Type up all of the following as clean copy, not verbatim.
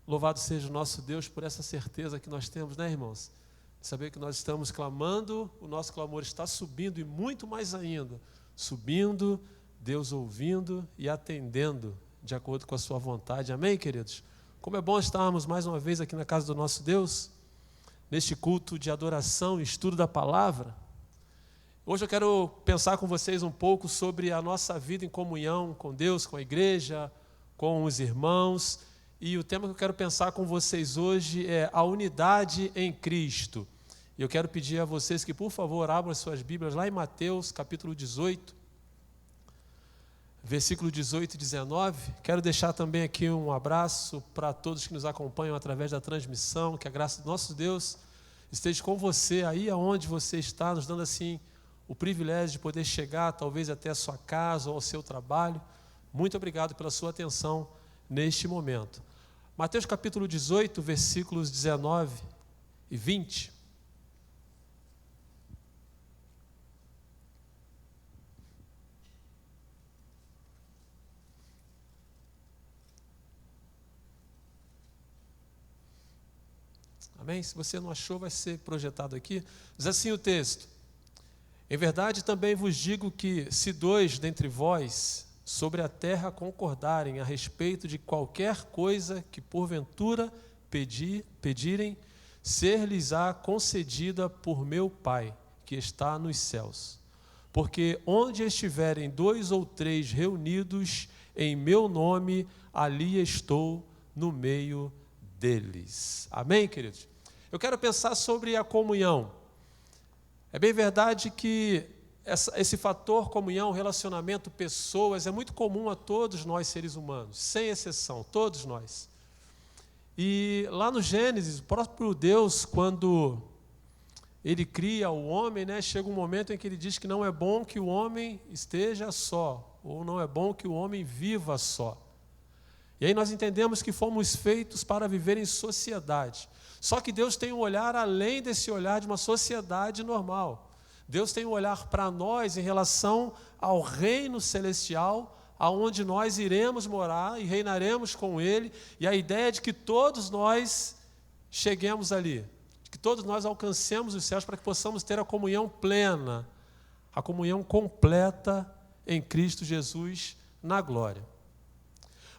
Louvado seja o nosso Deus por essa certeza que nós temos, né, irmãos? Saber que nós estamos clamando, o nosso clamor está subindo e muito mais ainda, subindo, Deus ouvindo e atendendo de acordo com a sua vontade. Amém, queridos? Como é bom estarmos mais uma vez aqui na casa do nosso Deus, neste culto de adoração e estudo da palavra. Hoje eu quero pensar com vocês um pouco sobre a nossa vida em comunhão com Deus, com a igreja, com os irmãos. E o tema que eu quero pensar com vocês hoje é a unidade em Cristo. E eu quero pedir a vocês que, por favor, abram as suas Bíblias lá em Mateus, capítulo 18, versículo 18 e 19. Quero deixar também aqui um abraço para todos que nos acompanham através da transmissão. Que a graça do nosso Deus esteja com você, aí aonde você está, nos dando assim o privilégio de poder chegar, talvez até a sua casa ou ao seu trabalho. Muito obrigado pela sua atenção neste momento. Mateus capítulo 18, versículos 19 e 20. Amém? Se você não achou, vai ser projetado aqui. Diz assim o texto: em verdade também vos digo que, se dois dentre vós sobre a terra concordarem a respeito de qualquer coisa que porventura pedirem, ser-lhes-á concedida por meu Pai, que está nos céus. Porque onde estiverem 2 ou 3 reunidos em meu nome, ali estou no meio deles. Amém, queridos? Eu quero pensar sobre a comunhão. É bem verdade que esse fator comunhão, relacionamento, pessoas, é muito comum a todos nós seres humanos, sem exceção, todos nós. E lá no Gênesis, o próprio Deus, quando Ele cria o homem, né, chega um momento em que Ele diz que não é bom que o homem esteja só, ou não é bom que o homem viva só. E aí nós entendemos que fomos feitos para viver em sociedade. Só que Deus tem um olhar além desse olhar de uma sociedade normal. Deus tem um olhar para nós em relação ao reino celestial, aonde nós iremos morar e reinaremos com Ele. E a ideia é de que todos nós cheguemos ali, de que todos nós alcancemos os céus para que possamos ter a comunhão plena, a comunhão completa em Cristo Jesus na glória.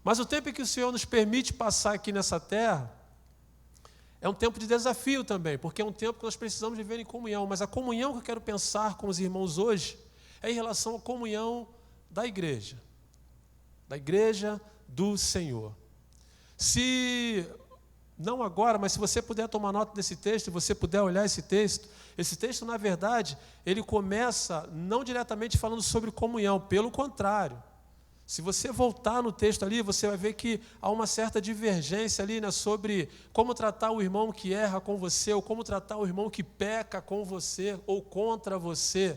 Mas o tempo em que o Senhor nos permite passar aqui nessa terra é um tempo de desafio também, porque é um tempo que nós precisamos viver em comunhão. Mas a comunhão que eu quero pensar com os irmãos hoje é em relação à comunhão da igreja do Senhor. Se, não agora, mas se você puder tomar nota desse texto, e você puder olhar esse texto, na verdade, ele começa não diretamente falando sobre comunhão, pelo contrário. Se você voltar no texto ali, você vai ver que há uma certa divergência ali, né, sobre como tratar o irmão que erra com você, ou como tratar o irmão que peca com você ou contra você.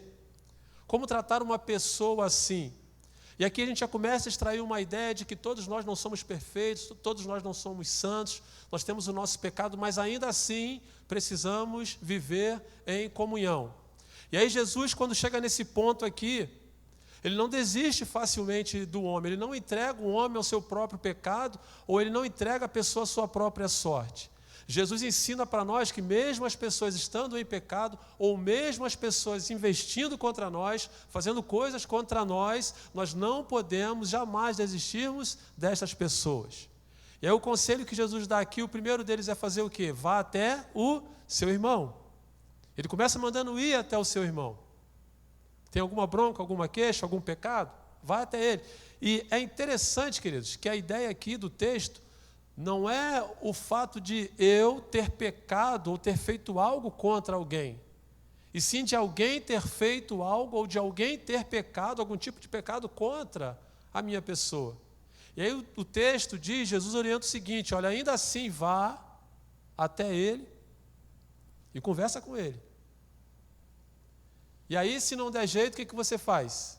Como tratar uma pessoa assim. E aqui a gente já começa a extrair uma ideia de que todos nós não somos perfeitos, todos nós não somos santos, nós temos o nosso pecado, mas ainda assim precisamos viver em comunhão. E aí Jesus, quando chega nesse ponto aqui, Ele não desiste facilmente do homem, Ele não entrega o homem ao seu próprio pecado, ou Ele não entrega a pessoa à sua própria sorte. Jesus ensina para nós que mesmo as pessoas estando em pecado, ou mesmo as pessoas investindo contra nós, fazendo coisas contra nós, nós não podemos jamais desistirmos destas pessoas. E aí o conselho que Jesus dá aqui, o primeiro deles é fazer o quê? Vá até o seu irmão. Ele começa mandando ir até o seu irmão. Tem alguma bronca, alguma queixa, algum pecado? Vai até ele. E é interessante, queridos, que a ideia aqui do texto não é o fato de eu ter pecado ou ter feito algo contra alguém, e sim de alguém ter feito algo ou de alguém ter pecado, algum tipo de pecado contra a minha pessoa. E aí o texto diz, Jesus orienta o seguinte: olha, ainda assim vá até ele e conversa com ele. E aí, se não der jeito, o que você faz?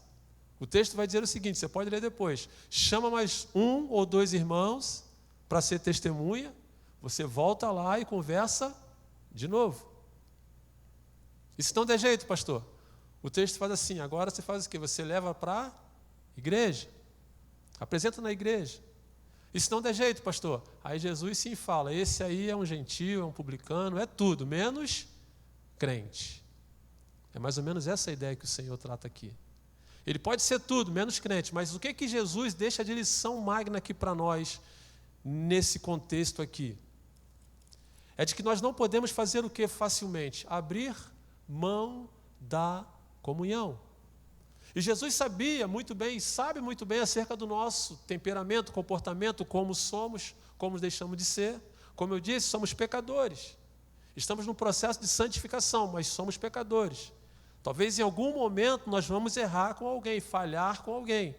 O texto vai dizer o seguinte, você pode ler depois: chama mais 1 ou 2 irmãos para ser testemunha, você volta lá e conversa de novo. E se não der jeito, pastor? O texto faz assim, agora você faz o quê? Você leva para a igreja, apresenta na igreja. E se não der jeito, pastor? Aí Jesus sim fala, esse aí é um gentio, é um publicano, é tudo, menos crente. É mais ou menos essa a ideia que o Senhor trata aqui. Ele pode ser tudo, menos crente, mas o que Jesus deixa de lição magna aqui para nós, nesse contexto aqui? É de que nós não podemos fazer o que facilmente? Abrir mão da comunhão. E Jesus sabia muito bem, sabe muito bem acerca do nosso temperamento, comportamento, como somos, como deixamos de ser. Como eu disse, somos pecadores. Estamos num processo de santificação, mas somos pecadores. Talvez em algum momento nós vamos errar com alguém, falhar com alguém.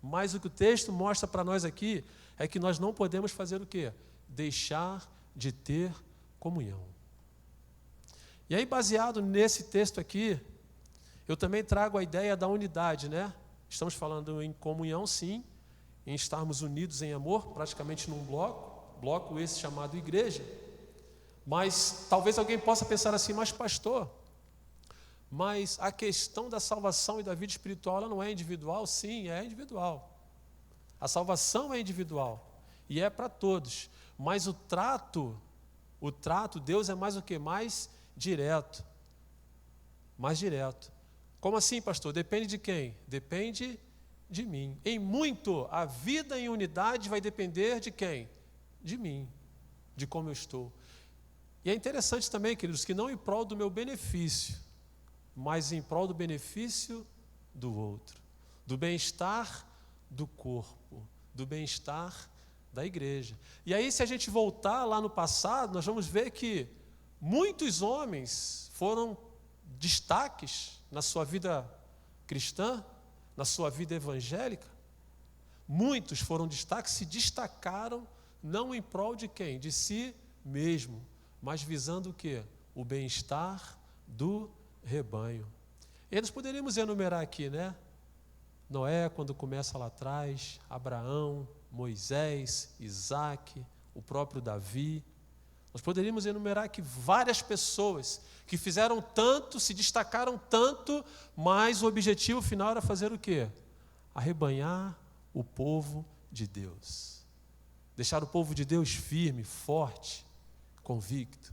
Mas o que o texto mostra para nós aqui é que nós não podemos fazer o quê? Deixar de ter comunhão. E aí, baseado nesse texto aqui, eu também trago a ideia da unidade, né? Estamos falando em comunhão, sim, em estarmos unidos em amor, praticamente num bloco esse chamado igreja. Mas talvez alguém possa pensar assim, mas pastor, mas a questão da salvação e da vida espiritual, ela não é individual? Sim, é individual. A salvação é individual e é para todos. Mas o trato, Deus é mais o que? Mais direto. Mais direto. Como assim, pastor? Depende de quem? Depende de mim. Em muito, a vida em unidade vai depender de quem? De mim, de como eu estou. E é interessante também, queridos, que não em prol do meu benefício, mas em prol do benefício do outro, do bem-estar do corpo, do bem-estar da igreja. E aí, se a gente voltar lá no passado, nós vamos ver que muitos homens foram destaques na sua vida cristã, na sua vida evangélica. Muitos foram destaques, se destacaram não em prol de quem? De si mesmo, mas visando o quê? O bem-estar do rebanho. E nós poderíamos enumerar aqui, né? Noé, quando começa lá atrás, Abraão, Moisés, Isaac, o próprio Davi. Nós poderíamos enumerar aqui várias pessoas que fizeram tanto, se destacaram tanto, mas o objetivo final era fazer o quê? Arrebanhar o povo de Deus. Deixar o povo de Deus firme, forte, convicto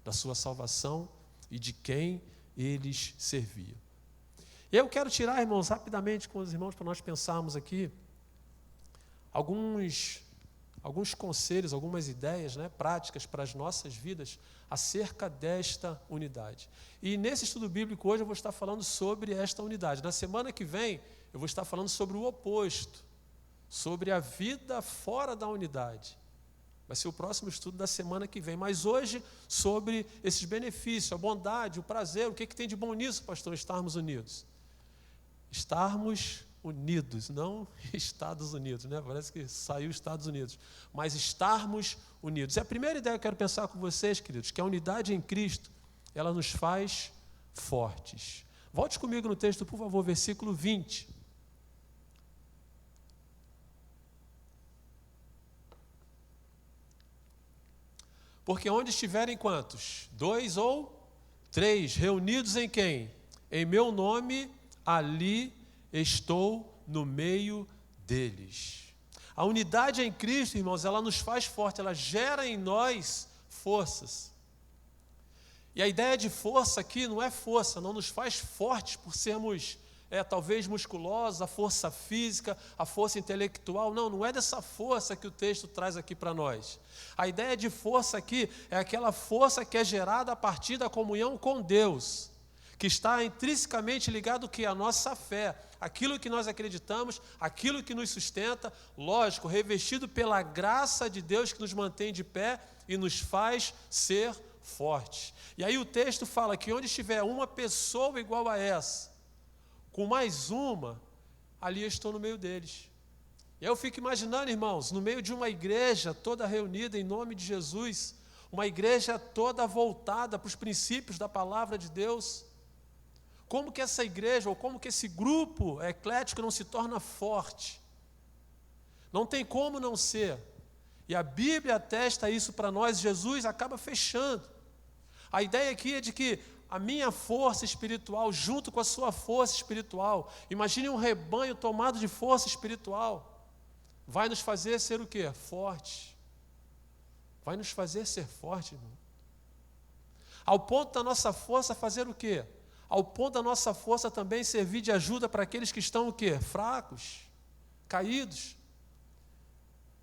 da sua salvação e de quem eles serviam. Eu quero tirar, irmãos, rapidamente com os irmãos, para nós pensarmos aqui, alguns conselhos, algumas ideias, né, práticas para as nossas vidas acerca desta unidade. E nesse estudo bíblico hoje eu vou estar falando sobre esta unidade. Na semana que vem eu vou estar falando sobre o oposto, sobre a vida fora da unidade. Vai ser o próximo estudo da semana que vem. Mas hoje, sobre esses benefícios, a bondade, o prazer, o que tem de bom nisso, pastor, estarmos unidos? Estarmos unidos, não Estados Unidos, né? Parece que saiu Estados Unidos. Mas estarmos unidos. E a primeira ideia que eu quero pensar com vocês, queridos, que a unidade em Cristo, ela nos faz fortes. Volte comigo no texto, por favor, versículo 20. Porque onde estiverem quantos? 2 ou 3, reunidos em quem? Em meu nome, ali estou no meio deles. A unidade em Cristo, irmãos, ela nos faz forte, ela gera em nós forças. E a ideia de força aqui não é força, não nos faz fortes por sermos talvez musculosos, a força física, a força intelectual. Não é dessa força que o texto traz aqui para nós. A ideia de força aqui é aquela força que é gerada a partir da comunhão com Deus, que está intrinsecamente ligado que à nossa fé, aquilo que nós acreditamos, aquilo que nos sustenta, lógico, revestido pela graça de Deus que nos mantém de pé e nos faz ser fortes. E aí o texto fala que onde estiver uma pessoa igual a essa, com mais uma, ali eu estou no meio deles. E eu fico imaginando, irmãos, no meio de uma igreja toda reunida em nome de Jesus, uma igreja toda voltada para os princípios da palavra de Deus, como que essa igreja, ou como que esse grupo eclético não se torna forte? Não tem como não ser. E a Bíblia atesta isso para nós, Jesus acaba fechando. A ideia aqui é de que a minha força espiritual, junto com a sua força espiritual, imagine um rebanho tomado de força espiritual. vai nos fazer ser o quê? Forte. Vai nos fazer ser forte, irmão. Ao ponto da nossa força fazer o quê? Ao ponto da nossa força também servir de ajuda para aqueles que estão o quê? Fracos, caídos.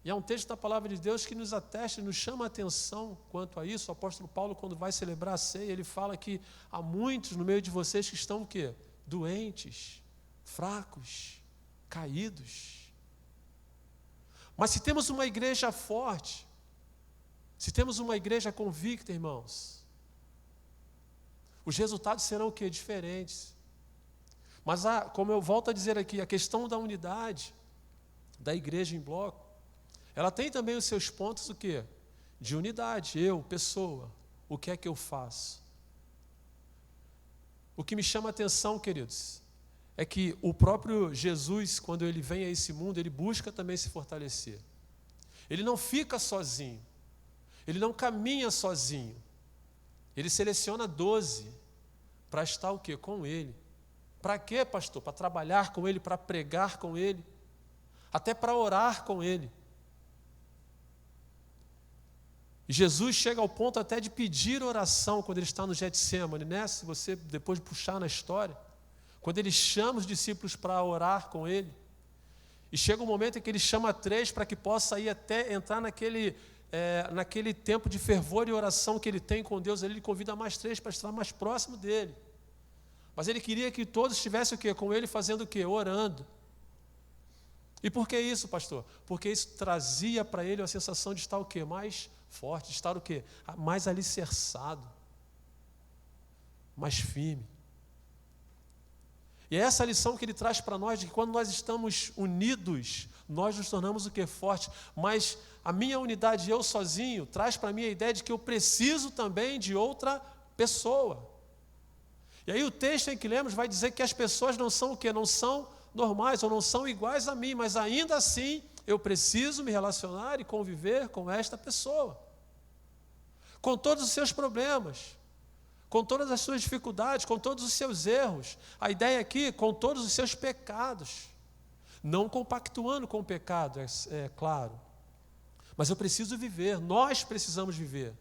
E há um texto da palavra de Deus que nos atesta e nos chama a atenção quanto a isso. O apóstolo Paulo, quando vai celebrar a ceia, ele fala que há muitos no meio de vocês que estão o quê? Doentes, fracos, caídos. Mas se temos uma igreja forte, se temos uma igreja convicta, irmãos, os resultados serão o quê? Diferentes. Mas, como eu volto a dizer aqui, a questão da unidade da igreja em bloco, ela tem também os seus pontos o quê? De unidade. Eu, pessoa, o que é que eu faço? O que me chama a atenção, queridos, é que o próprio Jesus, quando ele vem a esse mundo, ele busca também se fortalecer. Ele não fica sozinho. Ele não caminha sozinho. Ele seleciona 12 para estar o quê? Com ele. Para quê, pastor? Para trabalhar com ele, para pregar com ele, até para orar com ele. E Jesus chega ao ponto até de pedir oração quando ele está no Getsêmani, né? Se você depois puxar na história, quando ele chama os discípulos para orar com ele, e chega um momento em que ele chama 3 para que possa ir até entrar naquele tempo de fervor e oração que ele tem com Deus. Ele convida mais 3 para estar mais próximo dele. Mas ele queria que todos estivessem o quê? Com ele fazendo o quê? Orando. E por que isso, pastor? Porque isso trazia para ele a sensação de estar o quê? Mais forte, de estar o quê? Mais alicerçado, mais firme. E é essa lição que ele traz para nós, de que quando nós estamos unidos, nós nos tornamos o quê? Forte. Mas a minha unidade, eu sozinho, traz para mim a ideia de que eu preciso também de outra pessoa. E aí o texto em que lemos vai dizer que as pessoas não são o quê? Não são normais ou não são iguais a mim, mas ainda assim eu preciso me relacionar e conviver com esta pessoa, com todos os seus problemas, com todas as suas dificuldades, com todos os seus erros. A ideia aqui, com todos os seus pecados, não compactuando com o pecado, é claro, mas eu preciso viver, nós precisamos viver.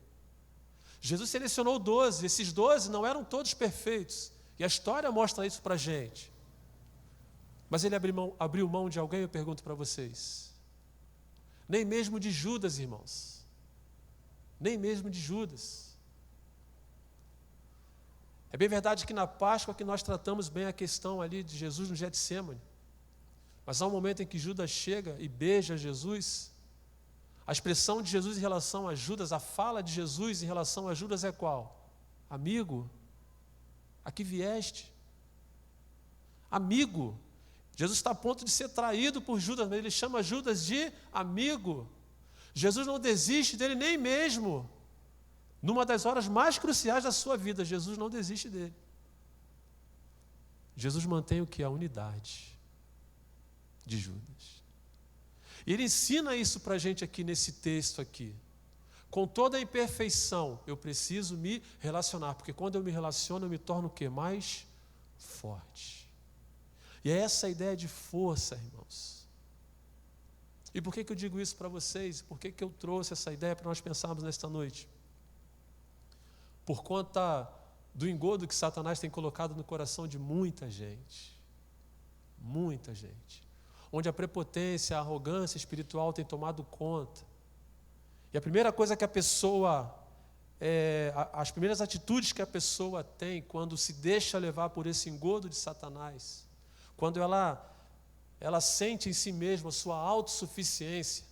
Jesus selecionou 12, esses 12 não eram todos perfeitos, e a história mostra isso para a gente. Mas ele abriu mão de alguém, eu pergunto para vocês. Nem mesmo de Judas, irmãos. Nem mesmo de Judas. É bem verdade que na Páscoa que nós tratamos bem a questão ali de Jesus no Getsêmani. Mas há um momento em que Judas chega e beija Jesus. A expressão de Jesus em relação a Judas, a fala de Jesus em relação a Judas é qual? Amigo, a que vieste? Amigo. Jesus está a ponto de ser traído por Judas, mas ele chama Judas de amigo. Jesus não desiste dele nem mesmo numa das horas mais cruciais da sua vida. Jesus não desiste dele. Jesus mantém o que? A unidade de Judas. E ele ensina isso para a gente aqui nesse texto aqui. Com toda a imperfeição, eu preciso me relacionar, porque quando eu me relaciono, eu me torno o quê? Mais forte. E é essa a ideia de força, irmãos. E por que eu digo isso para vocês? Por que eu trouxe essa ideia para nós pensarmos nesta noite? Por conta do engodo que Satanás tem colocado no coração de muita gente. Muita gente. Onde a prepotência, a arrogância espiritual tem tomado conta. E a primeira coisa que a pessoa, as primeiras atitudes que a pessoa tem quando se deixa levar por esse engodo de Satanás, quando ela sente em si mesma a sua autossuficiência,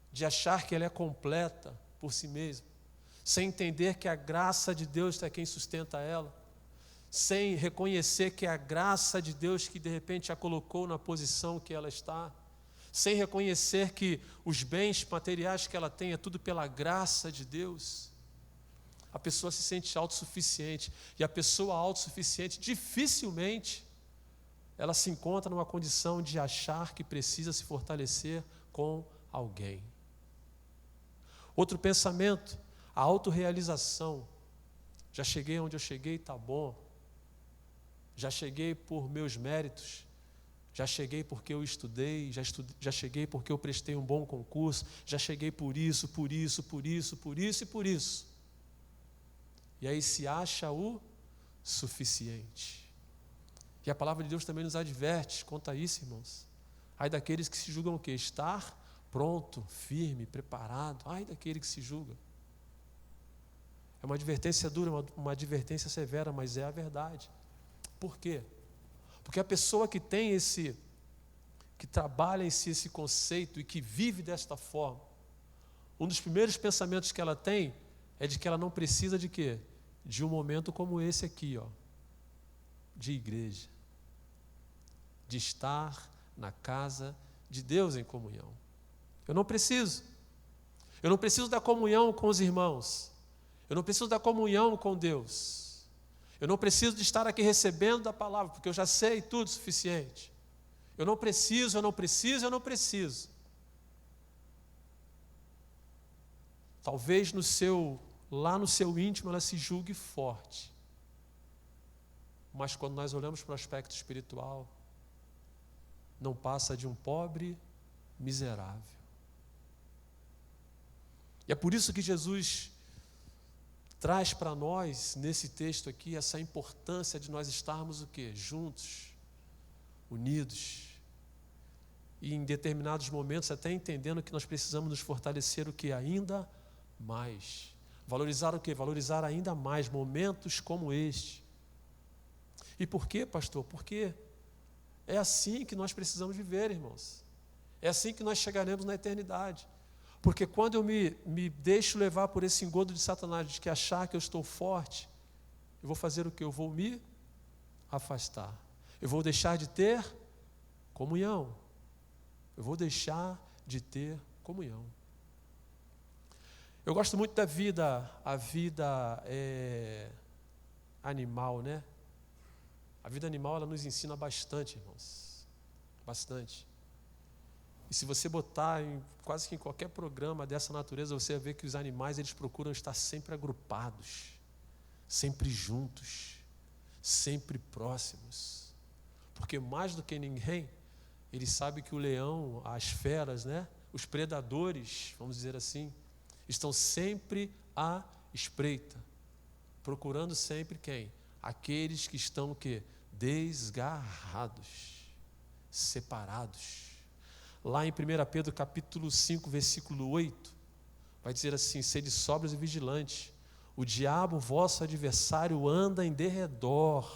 de achar que ela é completa por si mesma, sem entender que a graça de Deus é quem sustenta ela, sem reconhecer que é a graça de Deus que de repente a colocou na posição que ela está, sem reconhecer que os bens materiais que ela tem é tudo pela graça de Deus, a pessoa se sente autossuficiente. E a pessoa autossuficiente dificilmente ela se encontra numa condição de achar que precisa se fortalecer com alguém. Outro pensamento, a autorrealização. Já cheguei onde eu cheguei, está bom. Já cheguei por meus méritos. Já cheguei porque eu estudei, já cheguei porque eu prestei um bom concurso, já cheguei por isso, por isso, por isso, por isso e por isso. E aí se acha o suficiente. E a palavra de Deus também nos adverte quanto a isso, irmãos. Ai daqueles que se julgam o quê? Estar pronto, firme, preparado. Ai daquele que se julga. É uma advertência dura, uma advertência severa, mas é a verdade. Por quê? Porque a pessoa que tem que trabalha em si esse conceito e que vive desta forma, um dos primeiros pensamentos que ela tem é de que ela não precisa de quê? De um momento como esse aqui, ó, de igreja, de estar na casa de Deus em comunhão. Eu não preciso da comunhão com os irmãos, eu não preciso da comunhão com Deus. Eu não preciso de estar aqui recebendo da palavra, porque eu já sei tudo o suficiente. Eu não preciso. Talvez lá no seu íntimo ela se julgue forte. Mas quando nós olhamos para o aspecto espiritual, não passa de um pobre miserável. E é por isso que Jesus traz para nós, nesse texto aqui, essa importância de nós estarmos o quê? Juntos, unidos. E em determinados momentos até entendendo que nós precisamos nos fortalecer o quê? Ainda mais. Valorizar o quê? Valorizar ainda mais momentos como este. E por quê, pastor? Porque é assim que nós precisamos viver, irmãos. É assim que nós chegaremos na eternidade. Porque quando eu me deixo levar por esse engodo de Satanás, de que achar que eu estou forte, eu vou fazer o quê? Eu vou me afastar. Eu vou deixar de ter comunhão. Eu vou deixar de ter comunhão. Eu gosto muito da vida, a vida animal, né? A vida animal, ela nos ensina bastante, irmãos. Bastante. E se você botar quase que em qualquer programa dessa natureza, você vai ver que os animais, eles procuram estar sempre agrupados, sempre juntos, sempre próximos. Porque mais do que ninguém, eles sabem que o leão, as feras, né, os predadores, vamos dizer assim, estão sempre à espreita, procurando sempre quem? Aqueles que estão o quê? Desgarrados, separados. Lá em 1 Pedro capítulo 5, versículo 8, vai dizer assim: sede sóbrios e vigilantes, o diabo, vosso adversário, anda em derredor,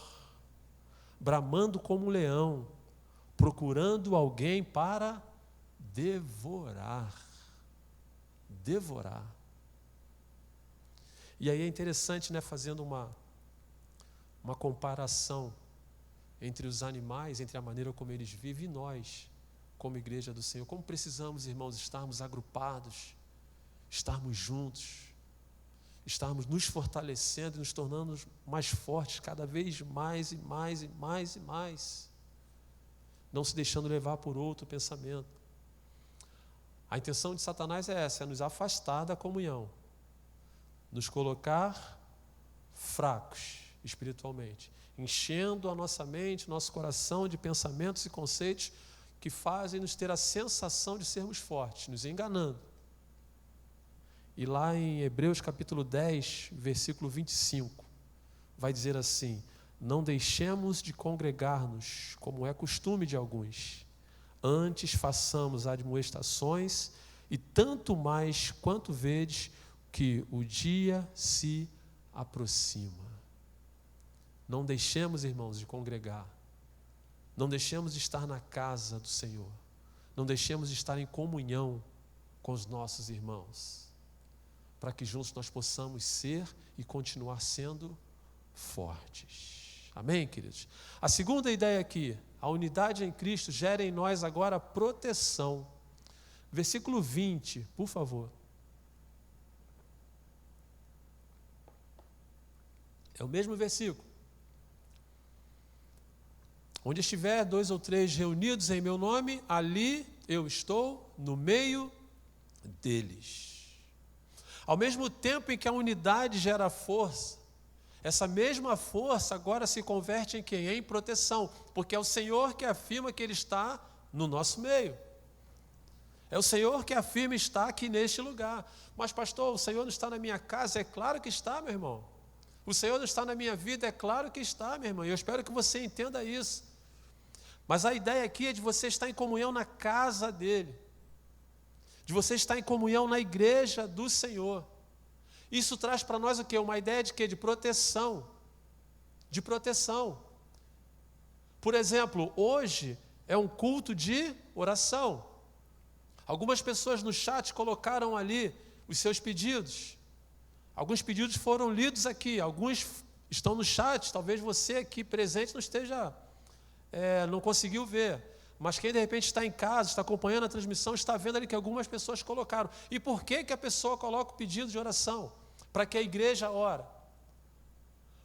bramando como um leão, procurando alguém para devorar. Devorar. E aí é interessante, né, fazendo uma comparação entre os animais, entre a maneira como eles vivem, e nós, como igreja do Senhor, como precisamos, irmãos, estarmos agrupados, estarmos juntos, estarmos nos fortalecendo e nos tornando mais fortes cada vez mais e mais e mais e mais, não se deixando levar por outro pensamento. A intenção de Satanás é essa, é nos afastar da comunhão, nos colocar fracos espiritualmente, enchendo a nossa mente, nosso coração de pensamentos e conceitos que fazem nos ter a sensação de sermos fortes, nos enganando. E lá em Hebreus capítulo 10, versículo 25, vai dizer assim: não deixemos de congregar-nos, como é costume de alguns, antes façamos admoestações, e tanto mais quanto vedes que o dia se aproxima. Não deixemos, irmãos, de congregar. Não deixemos de estar na casa do Senhor. Não deixemos de estar em comunhão com os nossos irmãos, para que juntos nós possamos ser e continuar sendo fortes. Amém, queridos? A segunda ideia aqui, a unidade em Cristo gera em nós agora proteção. Versículo 20, por favor. É o mesmo versículo. Onde estiver 2 ou 3 reunidos em meu nome, ali eu estou no meio deles. Ao mesmo tempo em que a unidade gera força, essa mesma força agora se converte em quem? Em proteção, porque é o Senhor que afirma que Ele está no nosso meio. É o Senhor que afirma estar aqui neste lugar. Mas pastor, o Senhor não está na minha casa? É claro que está, meu irmão. O Senhor não está na minha vida? É claro que está, meu irmão. E eu espero que você entenda isso. Mas a ideia aqui é de você estar em comunhão na casa dEle. De você estar em comunhão na igreja do Senhor. Isso traz para nós o quê? Uma ideia de quê? De proteção. De proteção. Por exemplo, hoje é um culto de oração. Algumas pessoas no chat colocaram ali os seus pedidos. Alguns pedidos foram lidos aqui, alguns estão no chat, talvez você aqui presente não esteja, não conseguiu ver. Mas quem de repente está em casa, está acompanhando a transmissão, está vendo ali que algumas pessoas colocaram. E por que a pessoa coloca o pedido de oração? Para que a igreja ore.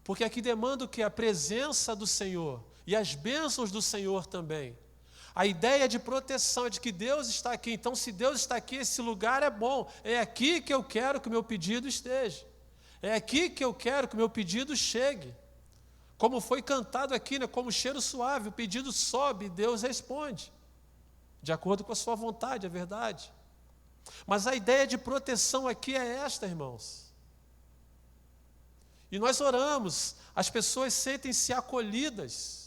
Porque aqui demanda o que? A presença do Senhor e as bênçãos do Senhor também. A ideia de proteção é de que Deus está aqui. Então, se Deus está aqui, esse lugar é bom. É aqui que eu quero que o meu pedido esteja. É aqui que eu quero que o meu pedido chegue. Como foi cantado aqui, né? Como cheiro suave, o pedido sobe e Deus responde. De acordo com a sua vontade, é verdade. Mas a ideia de proteção aqui é esta, irmãos. E nós oramos, as pessoas sentem-se acolhidas.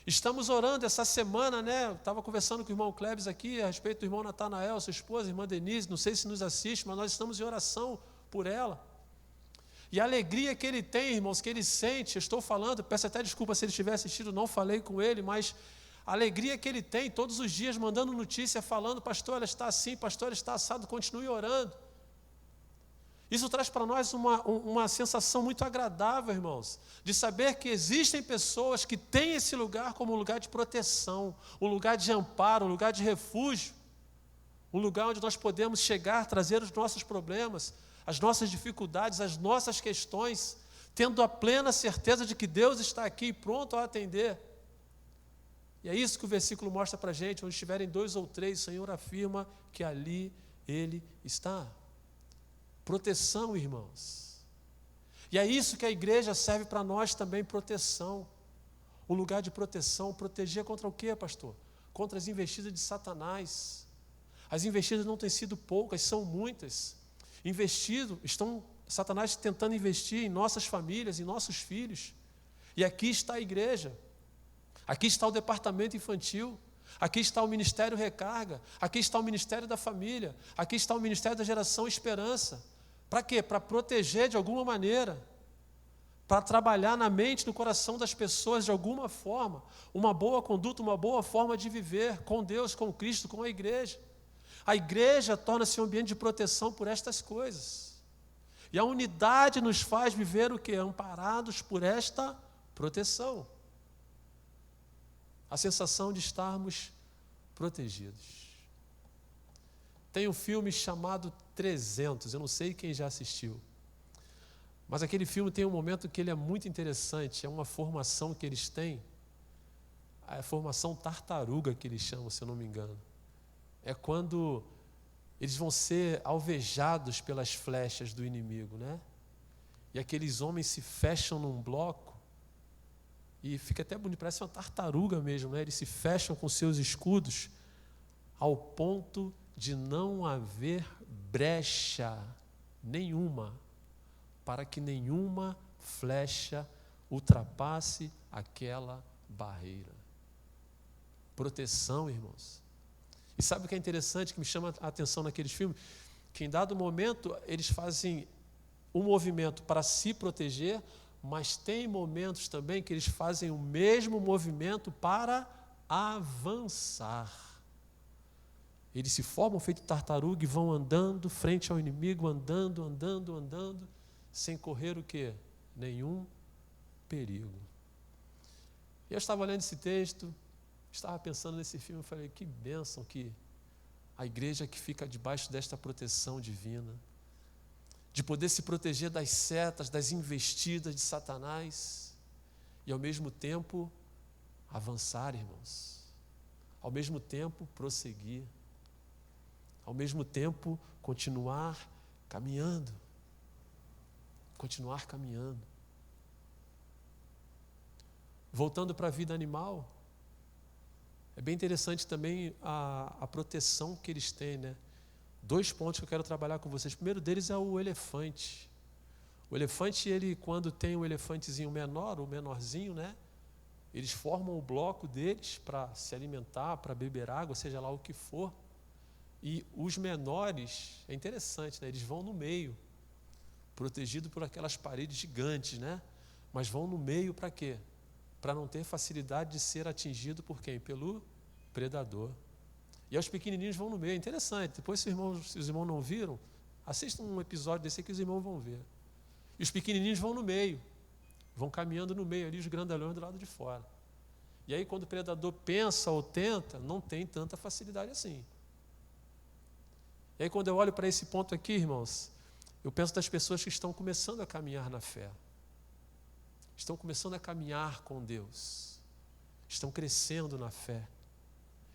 Estamos orando essa semana, né? Eu estava conversando com o irmão Cleves aqui a respeito do irmão Natanael, sua esposa, a irmã Denise, não sei se nos assiste, mas nós estamos em oração por ela. E a alegria que ele tem, irmãos, que ele sente, eu estou falando, peço até desculpa se ele estiver assistindo, não falei com ele, mas a alegria que ele tem todos os dias, mandando notícia, falando, pastor, ela está assim, pastor, ela está assado, continue orando. Isso traz para nós uma sensação muito agradável, irmãos, de saber que existem pessoas que têm esse lugar como um lugar de proteção, um lugar de amparo, um lugar de refúgio, um lugar onde nós podemos chegar, trazer os nossos problemas, as nossas dificuldades, as nossas questões, tendo a plena certeza de que Deus está aqui pronto a atender. E é isso que o versículo mostra para a gente, onde estiverem 2 ou 3, o Senhor afirma que ali Ele está. Proteção, irmãos. E é isso que a igreja serve para nós também, proteção. Um lugar de proteção, proteger contra o quê, pastor? Contra as investidas de Satanás. As investidas não têm sido poucas, são muitas. Satanás tentando investir em nossas famílias, em nossos filhos. E aqui está a igreja. Aqui está o departamento infantil. Aqui está o Ministério Recarga. Aqui está o Ministério da Família. Aqui está o Ministério da Geração Esperança. Para quê? Para proteger de alguma maneira, para trabalhar na mente, no coração das pessoas de alguma forma, uma boa conduta, uma boa forma de viver com Deus, com Cristo, com a igreja. A igreja torna-se um ambiente de proteção por estas coisas. E a unidade nos faz viver o quê? Amparados por esta proteção. A sensação de estarmos protegidos. Tem um filme chamado 300, eu não sei quem já assistiu. Mas aquele filme tem um momento que ele é muito interessante, é uma formação que eles têm, a formação tartaruga que eles chamam, se eu não me engano. É quando eles vão ser alvejados pelas flechas do inimigo, né? E aqueles homens se fecham num bloco, e fica até bonito, parece uma tartaruga mesmo, né? Eles se fecham com seus escudos, ao ponto de não haver brecha nenhuma, para que nenhuma flecha ultrapasse aquela barreira. Proteção, irmãos. E sabe o que é interessante, que me chama a atenção naqueles filmes? Que em dado momento eles fazem um movimento para se proteger, mas tem momentos também que eles fazem o mesmo movimento para avançar. Eles se formam feito tartaruga e vão andando frente ao inimigo, andando, sem correr o quê? Nenhum perigo. E eu estava lendo esse texto, estava pensando nesse filme, eu falei, que bênção que a igreja que fica debaixo desta proteção divina, de poder se proteger das setas, das investidas de Satanás, e ao mesmo tempo avançar, irmãos, ao mesmo tempo prosseguir, ao mesmo tempo continuar caminhando continuar caminhando. Voltando para a vida animal, é bem interessante também a proteção que eles têm, né? 2 pontos que eu quero trabalhar com vocês. O primeiro deles é o elefante. O elefante, ele, quando tem um elefantezinho menor, ou menorzinho, né? Eles formam o bloco deles para se alimentar, para beber água, seja lá o que for. E os menores, é interessante, né? Eles vão no meio, protegido por aquelas paredes gigantes, né? Mas vão no meio para quê? Para não ter facilidade de ser atingido por quem? Pelo predador. E os pequenininhos vão no meio. É interessante. Depois, se os irmãos não viram, assistam um episódio desse que os irmãos vão ver. E os pequenininhos vão no meio. Vão caminhando no meio ali, os grandalhões do lado de fora. E aí, quando o predador pensa ou tenta, não tem tanta facilidade assim. E aí, quando eu olho para esse ponto aqui, irmãos, eu penso das pessoas que estão começando a caminhar na fé. Estão começando a caminhar com Deus. Estão crescendo na fé.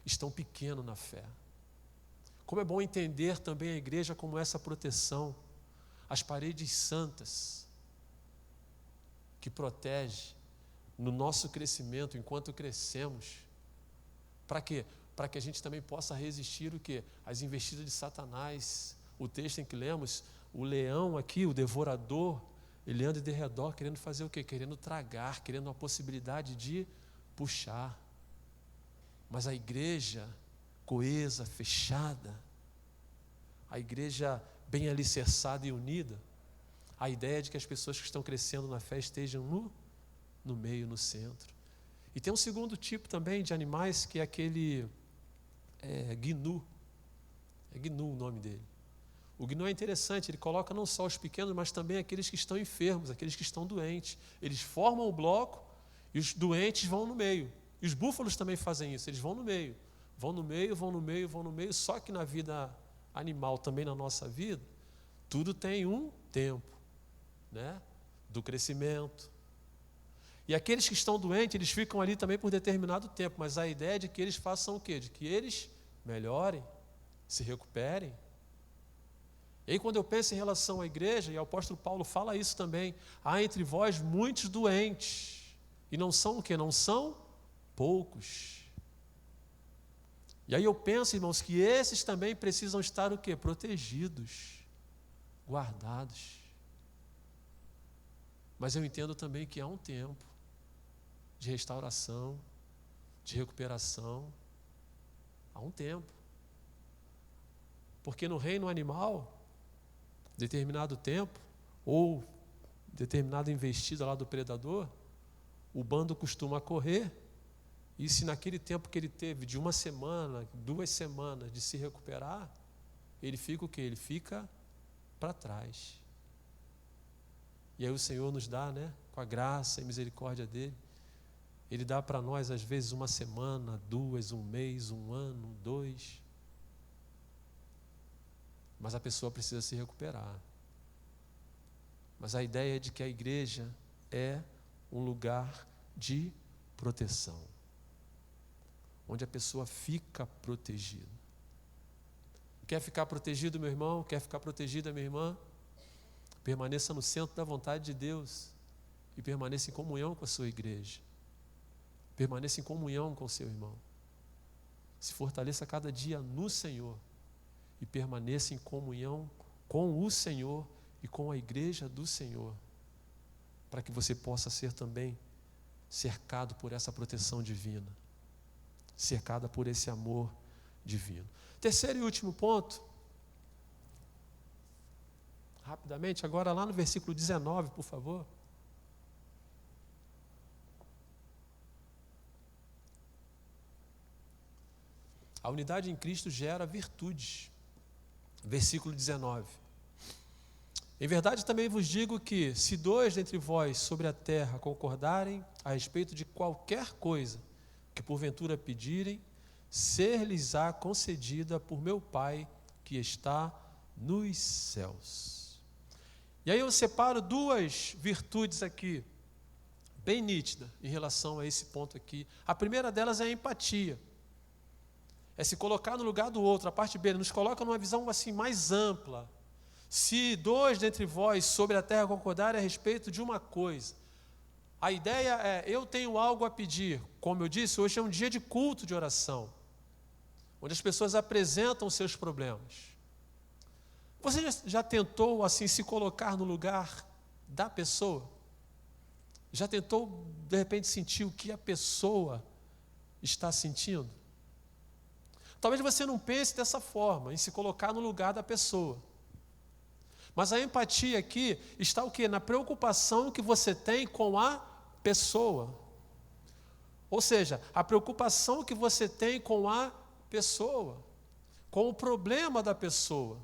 Estão pequenos na fé. Como é bom entender também a igreja como essa proteção, as paredes santas que protege no nosso crescimento enquanto crescemos. Para quê? Para que a gente também possa resistir o quê? As investidas de Satanás. O texto em que lemos, o leão aqui, o devorador, ele anda de redor querendo fazer o quê? Querendo tragar, querendo uma possibilidade de puxar. Mas a igreja coesa, fechada, a igreja bem alicerçada e unida, a ideia é de que as pessoas que estão crescendo na fé estejam no meio, no centro. E tem um segundo tipo também de animais, que é aquele gnu. É gnu o nome dele. O gnu é interessante, ele coloca não só os pequenos, mas também aqueles que estão enfermos, aqueles que estão doentes. Eles formam o bloco e os doentes vão no meio. E os búfalos também fazem isso, eles vão no meio. Vão no meio, vão no meio, vão no meio. Só que na vida animal, também na nossa vida, tudo tem um tempo, né? Do crescimento. E aqueles que estão doentes, eles ficam ali também por determinado tempo. Mas a ideia é de que eles façam o quê? De que eles melhorem, se recuperem. E aí, quando eu penso em relação à igreja, e o apóstolo Paulo fala isso também, há entre vós muitos doentes. E não são o quê? Não são poucos. E aí eu penso, irmãos, que esses também precisam estar o quê? Protegidos, guardados. Mas eu entendo também que há um tempo de restauração, de recuperação. Há um tempo. Porque no reino animal, determinado tempo, ou determinada investida lá do predador, o bando costuma correr, e se naquele tempo que ele teve, de 1 semana, 2 semanas, de se recuperar, ele fica o quê? Ele fica para trás. E aí o Senhor nos dá, né, com a graça e misericórdia dele, ele dá para nós, às vezes, 1 semana, 2, 1 mês, 1 ano, 2. Mas a pessoa precisa se recuperar. Mas a ideia é de que a igreja é um lugar de proteção, onde a pessoa fica protegida. Quer ficar protegido, meu irmão? Quer ficar protegida, minha irmã? Permaneça no centro da vontade de Deus e permaneça em comunhão com a sua igreja. Permaneça em comunhão com o seu irmão. Se fortaleça cada dia no Senhor e permaneça em comunhão com o Senhor e com a igreja do Senhor, para que você possa ser também cercado por essa proteção divina, cercada por esse amor divino. Terceiro e último ponto, rapidamente, agora lá no versículo 19, por favor. A unidade em Cristo gera virtudes. Versículo 19. Em verdade também vos digo que, se 2 dentre vós sobre a terra concordarem a respeito de qualquer coisa que porventura pedirem, ser-lhes-á concedida por meu Pai que está nos céus. E aí eu separo 2 virtudes aqui, bem nítidas, em relação a esse ponto aqui. A primeira delas é a empatia. É se colocar no lugar do outro. A parte B nos coloca numa visão assim mais ampla. Se dois dentre vós sobre a terra concordarem a respeito de uma coisa, a ideia é, eu tenho algo a pedir. Como eu disse, hoje é um dia de culto de oração, onde as pessoas apresentam seus problemas. Você já tentou, assim, se colocar no lugar da pessoa? Já tentou, de repente, sentir o que a pessoa está sentindo? Talvez você não pense dessa forma, em se colocar no lugar da pessoa. Mas a empatia aqui está o quê? Na preocupação que você tem com a pessoa. Ou seja, a preocupação que você tem com a pessoa, com o problema da pessoa.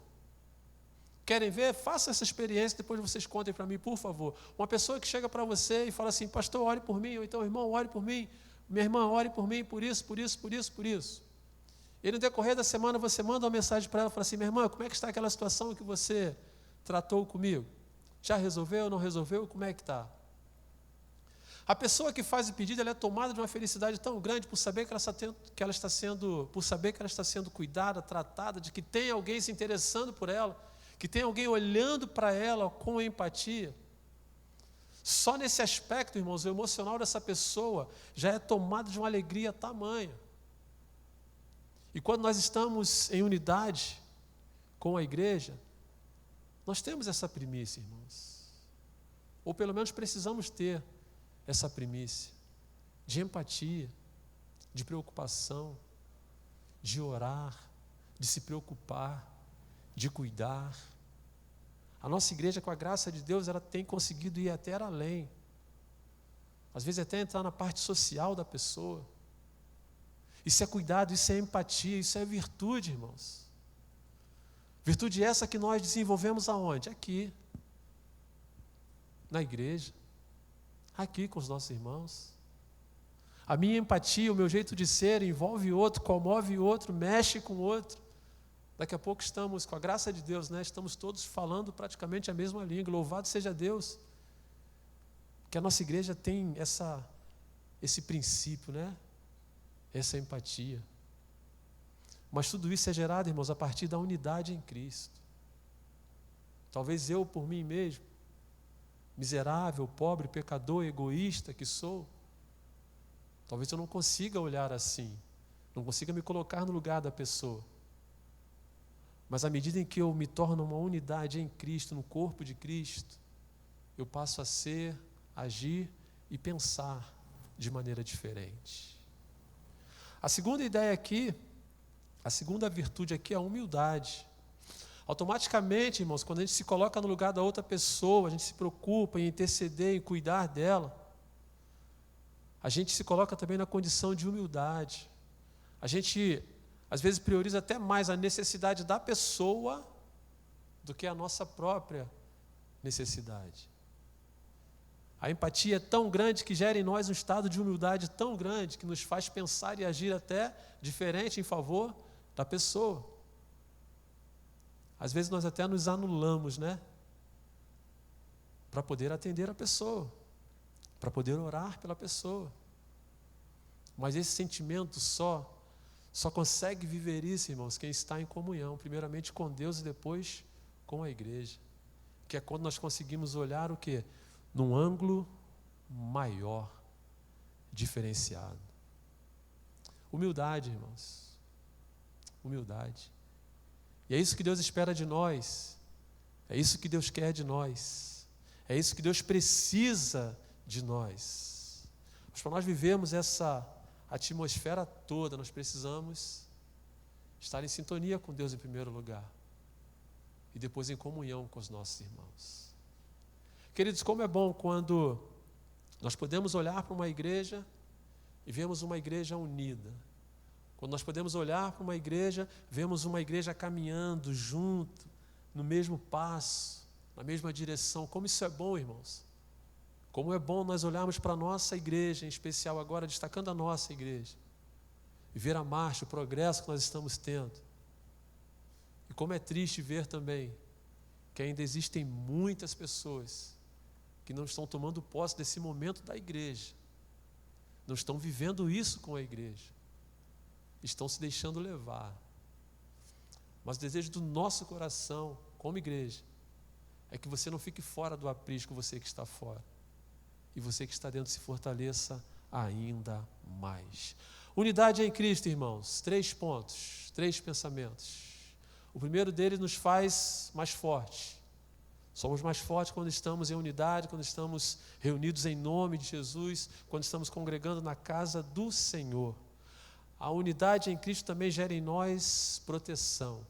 Querem ver? Faça essa experiência, depois vocês contem para mim, por favor. Uma pessoa que chega para você e fala assim, pastor, ore por mim, ou então, irmão, ore por mim, minha irmã, ore por mim, por isso, por isso, por isso, por isso. E no decorrer da semana você manda uma mensagem para ela e fala assim, minha irmã, como é que está aquela situação que você tratou comigo? Já resolveu, não resolveu? Como é que está? A pessoa que faz o pedido, ela é tomada de uma felicidade tão grande por saber que ela está sendo cuidada, tratada, de que tem alguém se interessando por ela, que tem alguém olhando para ela com empatia. Só nesse aspecto, irmãos, o emocional dessa pessoa já é tomado de uma alegria tamanha. E quando nós estamos em unidade com a igreja, nós temos essa primícia, irmãos. Ou pelo menos precisamos ter essa primícia de empatia, de preocupação, de orar, de se preocupar, de cuidar. A nossa igreja, com a graça de Deus, ela tem conseguido ir até além. Às vezes até entrar na parte social da pessoa. Isso é cuidado, isso é empatia, isso é virtude, irmãos. Virtude essa que nós desenvolvemos aonde? Aqui. Na igreja. Aqui com os nossos irmãos. A minha empatia, o meu jeito de ser, envolve outro, comove outro, mexe com outro. Daqui a pouco estamos, com a graça de Deus, né, estamos todos falando praticamente a mesma língua. Louvado seja Deus. Que a nossa igreja tem esse princípio, né? Essa empatia. Mas tudo isso é gerado, irmãos, a partir da unidade em Cristo. Talvez eu, por mim mesmo, miserável, pobre, pecador, egoísta que sou, talvez eu não consiga olhar assim, não consiga me colocar no lugar da pessoa. Mas à medida em que eu me torno uma unidade em Cristo, no corpo de Cristo, eu passo a ser, agir e pensar de maneira diferente. A segunda ideia aqui, a segunda virtude aqui é a humildade. Automaticamente, irmãos, quando a gente se coloca no lugar da outra pessoa, a gente se preocupa em interceder, em cuidar dela, a gente se coloca também na condição de humildade. A gente, às vezes, prioriza até mais a necessidade da pessoa do que a nossa própria necessidade. A empatia é tão grande que gera em nós um estado de humildade tão grande que nos faz pensar e agir até diferente em favor da pessoa. Às vezes nós até nos anulamos, né? Para poder atender a pessoa, para poder orar pela pessoa. Mas esse sentimento só consegue viver isso, irmãos, quem está em comunhão, primeiramente com Deus e depois com a igreja. Que é quando nós conseguimos olhar o quê? Num ângulo maior, diferenciado. Humildade, irmãos. Humildade. E é isso que Deus espera de nós. É isso que Deus quer de nós. É isso que Deus precisa de nós. Mas para nós vivermos essa atmosfera toda, nós precisamos estar em sintonia com Deus em primeiro lugar. E depois em comunhão com os nossos irmãos. Queridos, como é bom quando nós podemos olhar para uma igreja e vemos uma igreja unida. Quando nós podemos olhar para uma igreja, vemos uma igreja caminhando junto, no mesmo passo, na mesma direção. Como isso é bom, irmãos. Como é bom nós olharmos para a nossa igreja, em especial agora, destacando a nossa igreja, e ver a marcha, o progresso que nós estamos tendo. E como é triste ver também que ainda existem muitas pessoas que não estão tomando posse desse momento da igreja, não estão vivendo isso com a igreja, estão se deixando levar. Mas o desejo do nosso coração, como igreja, é que você não fique fora do aprisco, você que está fora. E você que está dentro se fortaleça ainda mais. Unidade em Cristo, irmãos. 3 pontos, 3 pensamentos. O primeiro deles nos faz mais fortes. Somos mais fortes quando estamos em unidade, quando estamos reunidos em nome de Jesus, quando estamos congregando na casa do Senhor. A unidade em Cristo também gera em nós proteção.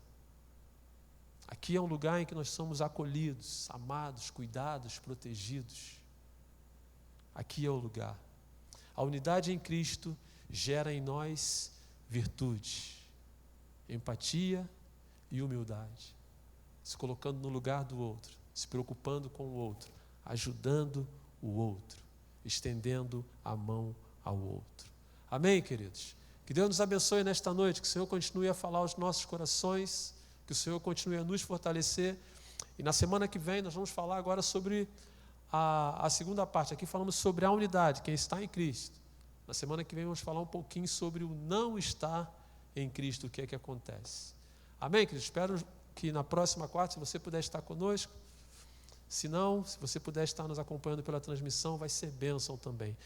Aqui é um lugar em que nós somos acolhidos, amados, cuidados, protegidos. Aqui é o lugar. A unidade em Cristo gera em nós virtude, empatia e humildade. Se colocando no lugar do outro, se preocupando com o outro, ajudando o outro, estendendo a mão ao outro. Amém, queridos? Que Deus nos abençoe nesta noite, que o Senhor continue a falar aos nossos corações, que o Senhor continue a nos fortalecer. E na semana que vem nós vamos falar agora sobre a segunda parte. Aqui falamos sobre a unidade, quem está em Cristo. Na semana que vem vamos falar um pouquinho sobre o não estar em Cristo, o que é que acontece. Amém, queridos? Espero que na próxima quarta, se você puder estar conosco. Se não, se você puder estar nos acompanhando pela transmissão, vai ser bênção também.